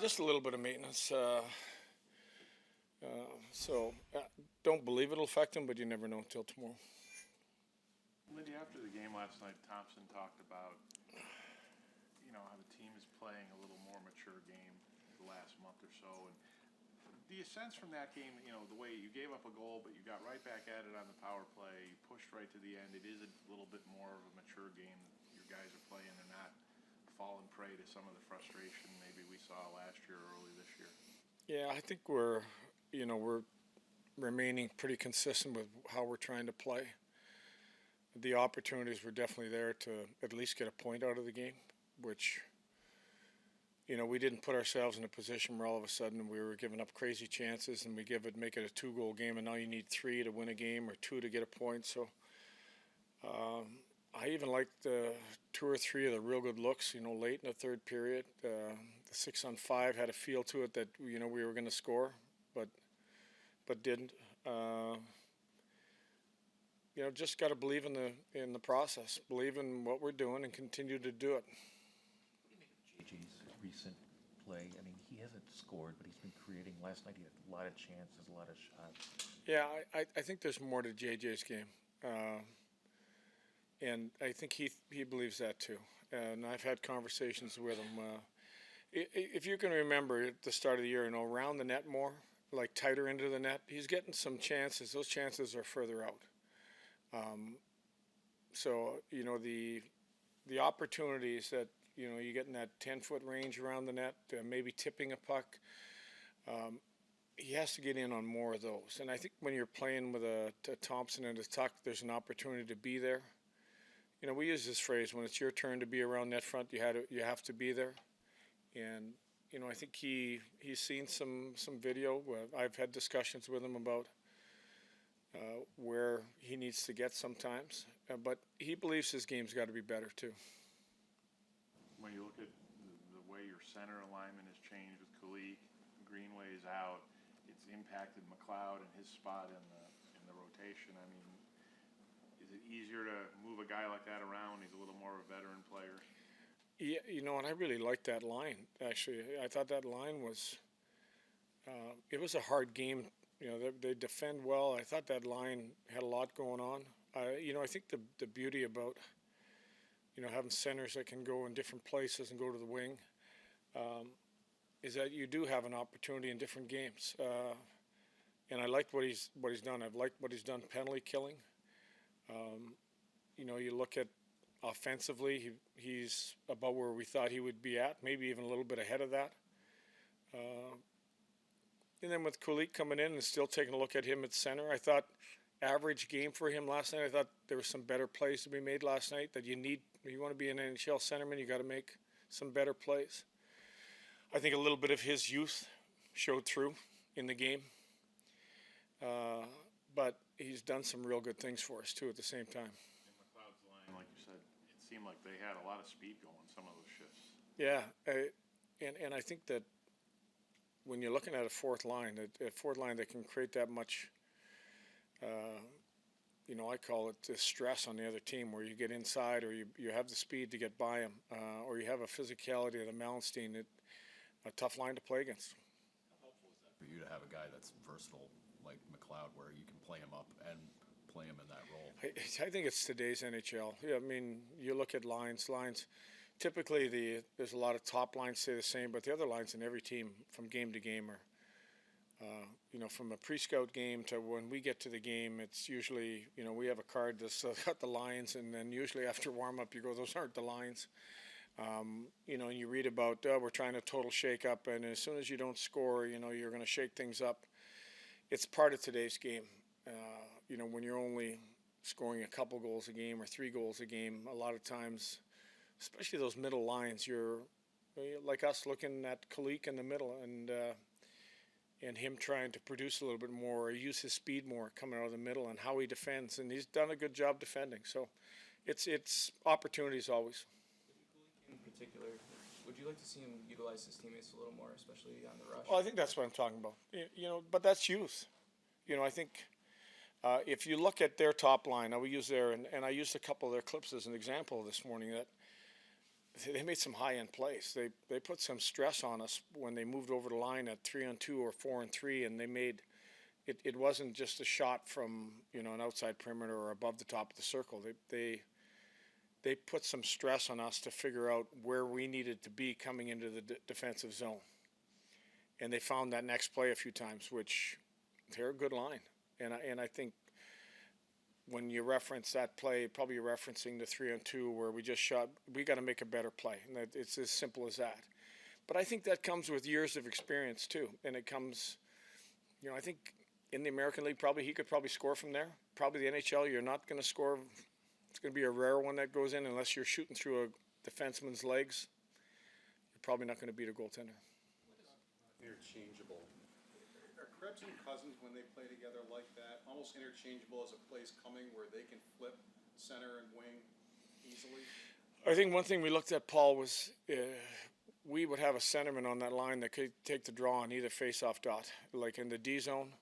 Just a little bit of maintenance. Don't believe it'll affect him, but you never know until tomorrow. Lindy, after the game last night, Thompson talked about, how the team is playing a little more mature game the last month or so. And do you sense from that game, the way you gave up a goal, but you got right back at it on the power play, you pushed right to the end, it is a little bit more of a mature game that your guys are playing. They're not falling prey to some of the frustration maybe we saw last year or early this year. Yeah, I think we're remaining pretty consistent with how we're trying to play. The opportunities were definitely there to at least get a point out of the game, which we didn't put ourselves in a position where all of a sudden we were giving up crazy chances and make it a two-goal game, and now you need three to win a game or two to get a point. So I even liked two or three of the real good looks, late in the third period. The 6-on-5 had a feel to it that we were going to score, but didn't. Just got to believe in the process, believe in what we're doing, and continue to do it. What do you make of JJ's recent play? I mean, he hasn't scored, but he's been creating. Last night he had a lot of chances, a lot of shots. Yeah, I think there's more to JJ's game, and I think he believes that too. And I've had conversations with him. If you can remember at the start of the year, around the net more, like tighter into the net, he's getting some chances. Those chances are further out. So the opportunities that you get in that 10-foot range around the net, maybe tipping a puck. He has to get in on more of those. And I think when you're playing with a Thompson and a Tuck, there's an opportunity to be there. We use this phrase, when it's your turn to be around net front, you have to be there. And I think he's seen some video. I've had discussions with him about where he needs to get sometimes, but he believes his game's got to be better too. When you look at the way your center alignment has changed with Kalik, Greenway's out, it's impacted McLeod and his spot in the rotation. I mean, is it easier to move a guy like that around? He's a little more of a veteran player. Yeah, and I really liked that line. Actually, I thought that line was. It was a hard game. They defend well. I thought that line had a lot going on. I think the beauty about having centers that can go in different places and go to the wing is that you do have an opportunity in different games. And I liked what he's done. I've liked what he's done penalty killing. You look at offensively, he's about where we thought he would be at, maybe even a little bit ahead of that. And then with Kulik coming in and still taking a look at him at center, I thought average game for him last night. I thought there were some better plays to be made last night. That you want to be an NHL centerman, you got to make some better plays. I think a little bit of his youth showed through in the game, but he's done some real good things for us too at the same time. In McLeod's line, like you said, it seemed like they had a lot of speed going some of those shifts. Yeah, and I think that when you're looking at a fourth line that can create that much, I call it the stress on the other team, where you get inside or you have the speed to get by them, or you have a physicality of the Malmsteen, a tough line to play against. How helpful is that for you to have a guy that's versatile like McLeod, where you can play him up and play him in that role? I think it's today's NHL. Yeah, I mean, you look at lines. Typically, there's a lot of top lines stay the same, but the other lines in every team from game to game are, from a pre-scout game to when we get to the game, it's usually, we have a card that's got the lines, and then usually after warm-up you go, those aren't the lines. And you read about, we're trying to total shake-up, and as soon as you don't score, you're going to shake things up. It's part of today's game. When you're only scoring a couple goals a game or 3 goals a game, a lot of times, especially those middle lines, you're like us looking at Kalik in the middle and him trying to produce a little bit more or use his speed more coming out of the middle and how he defends. And he's done a good job defending. So it's opportunities always. In particular, would you like to see him utilize his teammates a little more, especially on the rush? Well, I think that's what I'm talking about. But that's youth. I think if you look at their top line, I will use and I used a couple of their clips as an example this morning, that they made some high-end plays. They put some stress on us when they moved over the line at 3-on-2 or 4-on-3, and they made it wasn't just a shot from an outside perimeter or above the top of the circle. They put some stress on us to figure out where we needed to be coming into the defensive zone, and they found that next play a few times, which they're a good line, and I think. When you reference that play, probably you're referencing the 3-on-2 where we just shot. We got to make a better play, and it's as simple as that. But I think that comes with years of experience too, and it comes, I think in the American League he could score from there. Probably the NHL, you're not going to score. It's going to be a rare one that goes in unless you're shooting through a defenseman's legs. You're probably not going to beat a goaltender. Interchangeable. Are Krebs and Cousins, when they play together like that, almost interchangeable as a play's coming where they can flip center and wing easily? I think one thing we looked at, Paul, was we would have a centerman on that line that could take the draw on either face-off dot. Like in the D zone,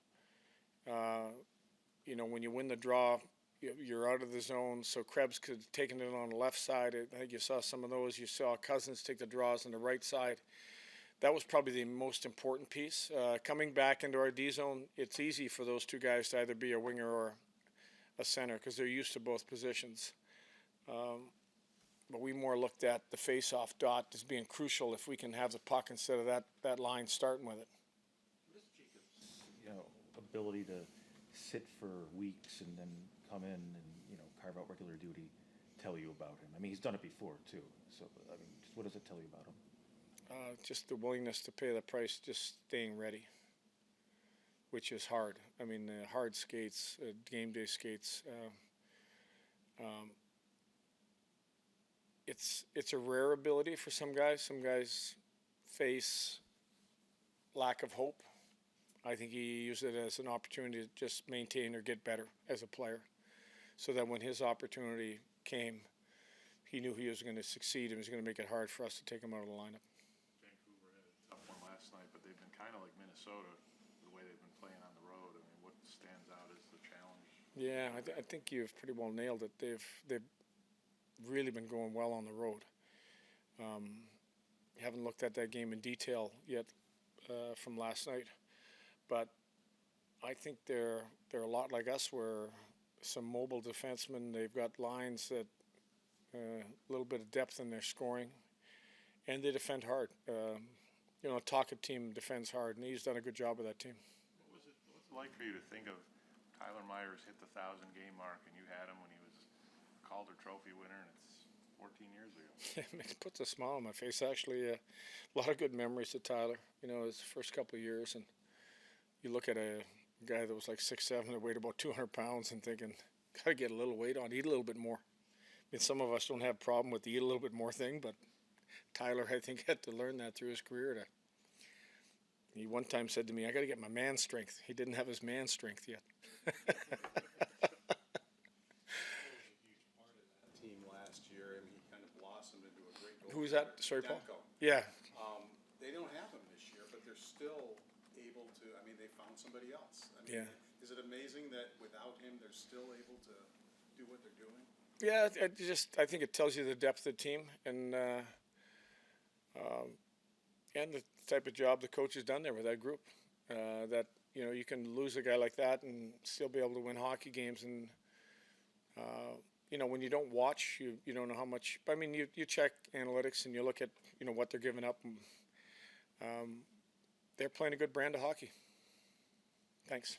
when you win the draw, you're out of the zone, so Krebs could have taken it on the left side. I think you saw some of those. You saw Cousins take the draws on the right side. That was probably the most important piece. Coming back into our D zone, it's easy for those two guys to either be a winger or a center because they're used to both positions. But we more looked at the face-off dot as being crucial if we can have the puck instead of that line starting with it. What is Jacob's, ability to sit for weeks and then come in and, carve out regular duty tell you about him? I mean, he's done it before too. So, what does it tell you about him? Just the willingness to pay the price, just staying ready, which is hard. I mean, hard skates, game day skates. It's a rare ability for some guys. Some guys face lack of hope. I think he used it as an opportunity to just maintain or get better as a player, so that when his opportunity came, he knew he was going to succeed and was going to make it hard for us to take him out of the lineup. Vancouver had a tough one last night, but they've been kind of like Minnesota, the way they've been playing on the road. I mean, what stands out as the challenge? Yeah, I think you've pretty well nailed it. They've really been going well on the road. Haven't looked at that game in detail yet from last night, but I think they're a lot like us, where some mobile defensemen. They've got lines that a little bit of depth in their scoring, and they defend hard. A Talkett team defends hard, and he's done a good job with that team. What's it like for you to think of Tyler Myers hit the 1,000-game mark, and you had him when he was a Calder Trophy winner, and it's 14 years ago? It puts a smile on my face, actually. A lot of good memories of Tyler, his first couple of years. And you look at a guy that was like 6'7", that weighed about 200 pounds, and thinking, got to get a little weight on, eat a little bit more. I mean, some of us don't have a problem with the eat a little bit more thing, but Tyler, I think, had to learn that through his career. He one time said to me, I got to get my man strength. He didn't have his man strength yet. Team last year, and he kind of blossomed into a great goalkeeper. Who was that? Sorry, Paul? Demko. Yeah. They don't have him this year, but they're still able to. I mean, they found somebody else. I mean, Yeah. Is it amazing that without him, they're still able to do what they're doing? Yeah, I think it tells you the depth of the team and the type of job the coach has done there with that group. That you can lose a guy like that and still be able to win hockey games. And when you don't watch, you don't know how much. I mean, you check analytics and you look at what they're giving up. And, they're playing a good brand of hockey. Thanks.